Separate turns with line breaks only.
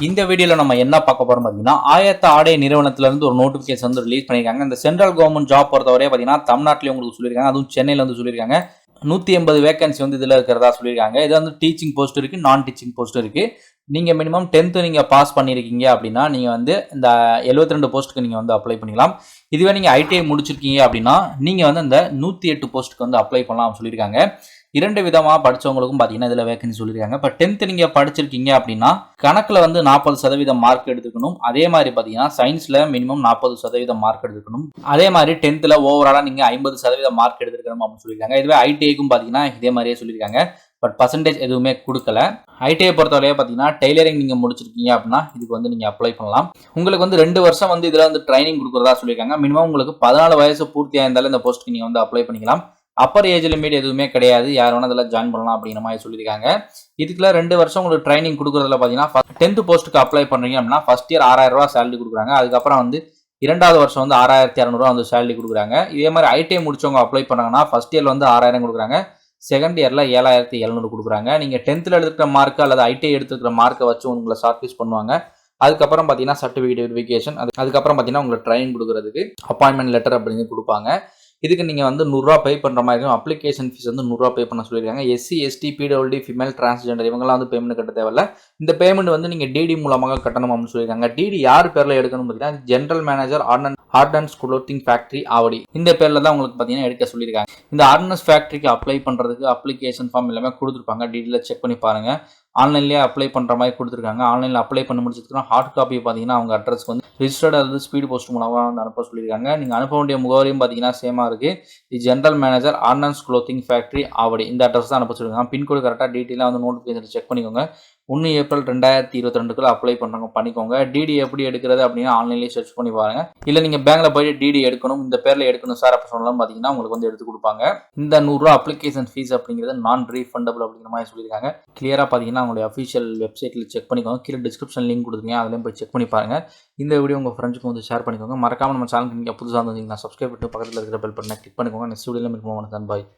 இந்த வீடியோல நம்ம என்ன பார்க்க போறோம் பாத்தீங்கன்னா ஆயத்த ஆடை நிறுவனத்துல இருந்து ஒரு நோட்டிபிகேஷன் வந்து ரிலீஸ் பண்ணிருக்காங்க. இந்த சென்ட்ரல் கவர்மெண்ட் ஜாப் பொறுத்தவரை பாத்தீங்கன்னா தமிழ்நாட்டிலே உங்களுக்கு சொல்லியிருக்காங்க, அதுவும் சென்னையில வந்து சொல்லியிருக்காங்க. 180 வேகன்சி வந்து இதுல இருக்கிறதா சொல்லியிருக்காங்க. இது வந்து டீச்சிங் போஸ்ட் இருக்கு, நான் டீச்சிங் போஸ்ட் இருக்கு. நீங்க மினிமம் 10th நீங்க பாஸ் பண்ணிருக்கீங்க அப்படின்னா நீங்க வந்து இந்த 72 போஸ்ட்டுக்கு நீங்க வந்து அப்ளை பண்ணிக்கலாம். இதுவே நீங்க ITI முடிச்சிருக்கீங்க அப்படின்னா நீங்க வந்து இந்த 108 போஸ்ட்டுக்கு வந்து அப்ளை பண்ணலாம் சொல்லியிருக்காங்க. 2 விதமா படிச்சவங்களுக்கும் பாத்தீங்கன்னா இதுல வேகன்சி சொல்லியிருக்காங்க. இப்போ 10th நீங்க படிச்சிருக்கீங்க அப்படின்னா கணக்குல வந்து 40% மார்க் எடுத்துக்கணும். அதே மாதிரி பாத்தீங்கன்னா சயின்ஸ்ல மினிமம் 40% மார்க் எடுத்துக்கணும். அதே மாதிரி 10th ஓவராலா நீங்க 50% மார்க் எடுத்துக்கணும் அப்படின்னு சொல்லியிருக்காங்க. இதுவே ITIக்கும் பாத்தீங்கன்னா இதே மாதிரியே சொல்லியிருக்காங்க. பட் பர்சன்டேஜ் எதுவுமே கொடுக்கல. ITI பொறுத்தவரையே பார்த்தீங்கன்னா டெய்லரிங் நீங்கள் முடிச்சிருக்கீங்க அப்படின்னா இதுக்கு வந்து நீங்கள் அப்ளை பண்ணலாம். உங்களுக்கு வந்து 2 வருஷம் வந்து இதில் வந்து ட்ரைனிங் கொடுக்குறதா சொல்லியிருக்காங்க. மினிமம் உங்களுக்கு 14 வயசு பூர்த்தியாக இருந்தாலும் இந்த போஸ்ட்டுக்கு நீங்கள் வந்து அப்ளை பண்ணிக்கலாம். அப்பர் ஏஜ் லிமிட் எதுவுமே கிடையாது, யார் வேணா இதெல்லாம் ஜாயின் பண்ணலாம் அப்படிங்கிற மாதிரி சொல்லியிருக்காங்க. இதுக்குள்ள 2 வருஷம் உங்களுக்கு ட்ரைனிங் கொடுக்குறதுல பார்த்தீங்கன்னா 10th போஸ்ட்டுக்கு அப்ளை பண்ணுறீங்க அப்படின்னா ஃபர்ஸ்ட் இயர் 6000 ரூபா சேலரி கொடுக்குறாங்க. அதுக்கப்புறம் வந்து 2வது வருஷம் வந்து 6200 ரூபா வந்து சேலரி கொடுக்குறாங்க. இதே மாதிரி ITI முடிச்சவங்க அப்ளை பண்ணாங்கன்னா ஃபர்ஸ்ட் இயர்ல வந்து 6000 கொடுக்குறாங்க, செகண்ட் இயர்ல 7700 கொடுக்குறாங்க. நீங்க 10th எடுத்துக்கிற மார்க் அல்லது ITI எடுத்துக்கிற மார்க்கை வச்சு உங்களை ஷார்ட் லிஸ்ட் பண்ணுவாங்க. அதுக்கப்புறம் பார்த்தீங்கன்னா சர்டிஃபிகேட் வெரிஃபிகேஷன், அதுக்கப்புறம் பார்த்தீங்கன்னா உங்களுக்கு ட்ரைனிங் கொடுக்குறதுக்கு அப்பாயின்மெண்ட் லெட்டர் அப்படின்னு கொடுப்பாங்க. இதுக்கு நீங்கள் வந்து 100 ரூபா பே பண்ணுற மாதிரி இருக்கும். அப்ளிகேஷன் ஃபீஸ் வந்து 100 ரூபா பே பண்ண சொல்லியிருக்காங்க. SC ST PWD female transgender இவங்கெல்லாம் வந்து பேமெண்ட் கட்ட தேவையில்ல. இந்த பேமெண்ட் வந்து நீங்கள் DD மூலமாக கட்டணும் அப்படின்னு சொல்லியிருக்காங்க. DD யார் பேரில் எடுக்கணும் பார்த்தீங்கன்னா general manager ordnance clothing factory Avadi, இந்த பேரில் தான் உங்களுக்கு பார்த்தீங்கன்னா எடுக்க சொல்லியிருக்காங்க. இந்த ஆர்டனன்ஸ் ஃபேக்டரிக்கு அப்ளை பண்ணுறதுக்கு அப்ளிகேஷன் ஃபார்ம் எல்லாமே கொடுத்துருப்பாங்க. DDயில் செக் பண்ணி பாருங்கள். ஆன்லைன்லேயே அப்ளை பண்ணுற மாதிரி கொடுத்துருக்காங்க. ஆன்லைனில் அப்ளை பண்ணி முடிச்சதுக்கு ஹார்ட் காப்பி பார்த்தீங்கன்னா அவங்க அட்ரஸ்க்கு வந்து ரிஜிஸ்டர்ட் அல்லது ஸ்பீட் போஸ்ட் மூலமாக வந்து அனுப்ப சொல்லியிருக்காங்க. நீங்கள் அனுப்ப வேண்டிய முகவரியும் பார்த்தீங்கன்னா சேமாக இருக்குது. இது general manager ordnance clothing factory Avadi, இந்த அட்ரஸ் தான் அனுப்ப சொல்லியிருக்காங்க. பின்கோடு கரெக்டாக டீட்டெயிலாக வந்து நோட்டிஃபிகேஷன் செக் பண்ணிக்கோங்க. 1 ஏப்ரல் 2022 அப்ளை பண்ணுறவங்க பண்ணிக்கோங்க. DD எப்படி எடுக்கிறது அப்படின்னா ஆன்லைன்லேயே சர்ச் பண்ணி பாருங்க. இல்லை நீங்கள் பேங்க்கில் போயிட்டு DD எடுக்கணும், இந்த பேரில் எடுக்கணும் சார் அப்போ சொன்னாலும் பார்த்தீங்கன்னா உங்களுக்கு வந்து எடுத்து கொடுப்பாங்க. இந்த 100 ரூபா அப்ளிகேஷன் ஃபீஸ் அப்படிங்கிறது நான் ரீஃபண்டபிள் அப்படிங்கிற மாதிரி சொல்லியிருக்காங்க. கிளியராக பார்த்தீங்கன்னா உங்களுடைய அஃபிஷியல் வெப்சைட்டில் செக் பண்ணிக்கோங்க. கீழே டிஸ்கிரிப்ஷன் லிங்க் கொடுத்துருங்க, அதுலேயும் போய் செக் பண்ணி பாருங்க. இந்த வீடியோ உங்கள் ஃப்ரெண்ட்ஸுக்கு வந்து ஷேர் பண்ணிக்கோங்க. மறக்காம நம்ம சேனலுக்கு நீங்கள் புதுசாக இருந்தீங்கன்னா சப்ஸ்கிரைப் பண்ணிட்டு பக்கத்தில் இருக்கிற பெல் பட்டனை கிளிக் பண்ணிக்கோங்க. நெக்ஸ்ட் வீடியோவில் மீட் பண்ணுவோம். பாய்.